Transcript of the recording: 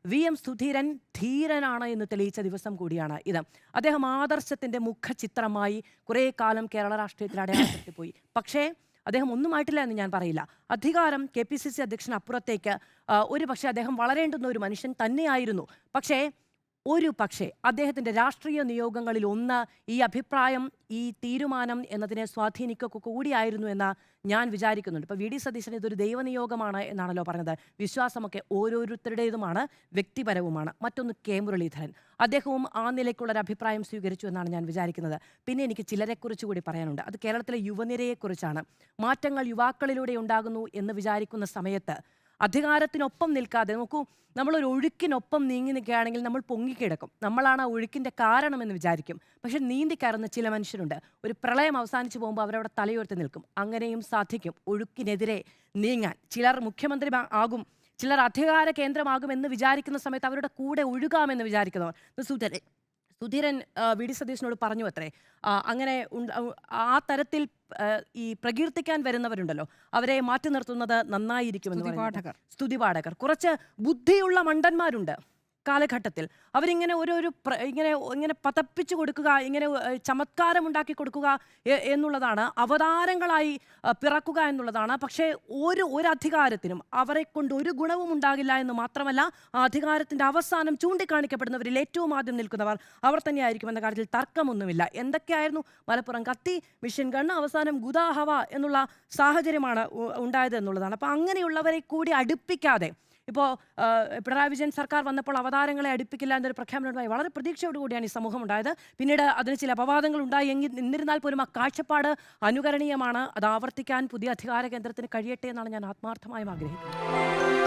VM Sudheeran ധീരനാണ് എന്ന് തെളിയിച്ച ദിവസം കൂടിയാണ് ഇത്. അദ്ദേഹം ആദർശത്തിന്റെ മുഖചിത്രമായി കുറേ കാലം കേരള രാഷ്ട്രീയത്തിൽ അടയാളപ്പെടുത്തി പോയി. പക്ഷേ അദ്ദേഹം ഒന്നുമായിട്ടില്ല എന്ന് ഞാൻ പറയില്ല. അധികാരം KPCC അധ്യക്ഷൻ അപ്പുറത്തേക്ക് ഒരു പക്ഷേ അദ്ദേഹം വളരേണ്ടുന്ന ഒരു മനുഷ്യൻ തന്നെയായിരുന്നു. പക്ഷേ അദ്ദേഹത്തിന്റെ രാഷ്ട്രീയ നിയോഗങ്ങളിൽ ഒന്ന് ഈ അഭിപ്രായം, ഈ തീരുമാനം എന്നതിനെ സ്വാധീനിക്കുക കൂടിയായിരുന്നു എന്ന് ഞാൻ വിചാരിക്കുന്നുണ്ട്. ഇപ്പോൾ VD സതീശൻ ഇതൊരു ദൈവനിയോഗമാണ് എന്നാണല്ലോ പറഞ്ഞത്. വിശ്വാസമൊക്കെ ഓരോരുത്തരുടേതുമാണ്, വ്യക്തിപരവുമാണ്. മറ്റൊന്ന് K മുരളീധരൻ, അദ്ദേഹവും ആ നിലയ്ക്കുള്ളൊരു അഭിപ്രായം സ്വീകരിച്ചു എന്നാണ് ഞാൻ വിചാരിക്കുന്നത്. പിന്നെ എനിക്ക് ചിലരെക്കുറിച്ച് കൂടി പറയാനുണ്ട്. അത് കേരളത്തിലെ യുവനിരയെക്കുറിച്ചാണ്. മാറ്റങ്ങൾ യുവാക്കളിലൂടെ ഉണ്ടാകുന്നു എന്ന് വിചാരിക്കുന്ന സമയത്ത് അധികാരത്തിനൊപ്പം നിൽക്കാതെ, നോക്കൂ, നമ്മളൊരു ഒഴുക്കിനൊപ്പം നീങ്ങി നിൽക്കുകയാണെങ്കിൽ നമ്മൾ പൊങ്ങിക്കിടക്കും. നമ്മളാണ് ആ ഒഴുക്കിൻ്റെ കാരണമെന്ന് വിചാരിക്കും. പക്ഷെ നീന്തിക്കയറുന്ന ചില മനുഷ്യരുണ്ട്. ഒരു പ്രളയം അവസാനിച്ചു പോകുമ്പോൾ അവരവിടെ തലയുയർത്തി നിൽക്കും. അങ്ങനെയും സാധിക്കും ഒഴുക്കിനെതിരെ നീങ്ങാൻ. ചിലർ മുഖ്യമന്ത്രി ആകും, ചിലർ അധികാര കേന്ദ്രമാകും എന്ന് വിചാരിക്കുന്ന സമയത്ത് അവരുടെ കൂടെ ഒഴുകാമെന്ന് വിചാരിക്കുന്നവർ. സുധീരൻ VD സതീശനോട് പറഞ്ഞു അത്രേ, അങ്ങനെ ആ തരത്തിൽ ഈ പ്രകീർത്തിക്കാൻ വരുന്നവരുണ്ടല്ലോ, അവരെ മാറ്റി നിർത്തുന്നത് നന്നായിരിക്കുമെന്ന്. സ്തുതിപാഠകർ കുറച്ച് ബുദ്ധിയുള്ള മണ്ടന്മാരുണ്ട് കാലഘട്ടത്തിൽ. അവരിങ്ങനെ ഇങ്ങനെ പതപ്പിച്ചു കൊടുക്കുക, ഇങ്ങനെ ചമത്കാരം ഉണ്ടാക്കി കൊടുക്കുക എന്നുള്ളതാണ്, അവതാരങ്ങളായി പിറക്കുക എന്നുള്ളതാണ്. പക്ഷേ ഒരധികാരത്തിനും അവരെ കൊണ്ട് ഒരു ഗുണവും ഉണ്ടാകില്ല എന്ന് മാത്രമല്ല, ആ അധികാരത്തിൻ്റെ അവസാനം ചൂണ്ടിക്കാണിക്കപ്പെടുന്നവരിൽ ഏറ്റവും ആദ്യം നിൽക്കുന്നവർ അവർ തന്നെയായിരിക്കും എന്ന കാര്യത്തിൽ തർക്കമൊന്നുമില്ല. എന്തൊക്കെയായിരുന്നു മലപ്പുറം കത്തി, മിഷൻ ഗണ്ണ്, അവസാനം ഗുദാഹവ എന്നുള്ള സാഹചര്യമാണ് ഉണ്ടായത് എന്നുള്ളതാണ്. അപ്പോൾ അങ്ങനെയുള്ളവരെ കൂടി അടുപ്പിക്കാതെ, ഇപ്പോൾ പിണറായി വിജയൻ സർക്കാർ വന്നപ്പോൾ അവതാരങ്ങളെ അടുപ്പിക്കില്ല എന്നൊരു പ്രഖ്യാപനമുണ്ടായി. വളരെ പ്രതീക്ഷയോടുകൂടിയാണ് ഈ സമൂഹം ഉണ്ടായത്. പിന്നീട് അതിന് ചില അപവാദങ്ങൾ ഉണ്ടായി. എന്നിരുന്നാൽ പോലും ആ കാഴ്ചപ്പാട് അനുകരണീയമാണ്. അത് ആവർത്തിക്കാൻ പുതിയ അധികാര കേന്ദ്രത്തിന് കഴിയട്ടെ എന്നാണ് ഞാൻ ആത്മാർത്ഥമായും ആഗ്രഹിക്കുന്നത്.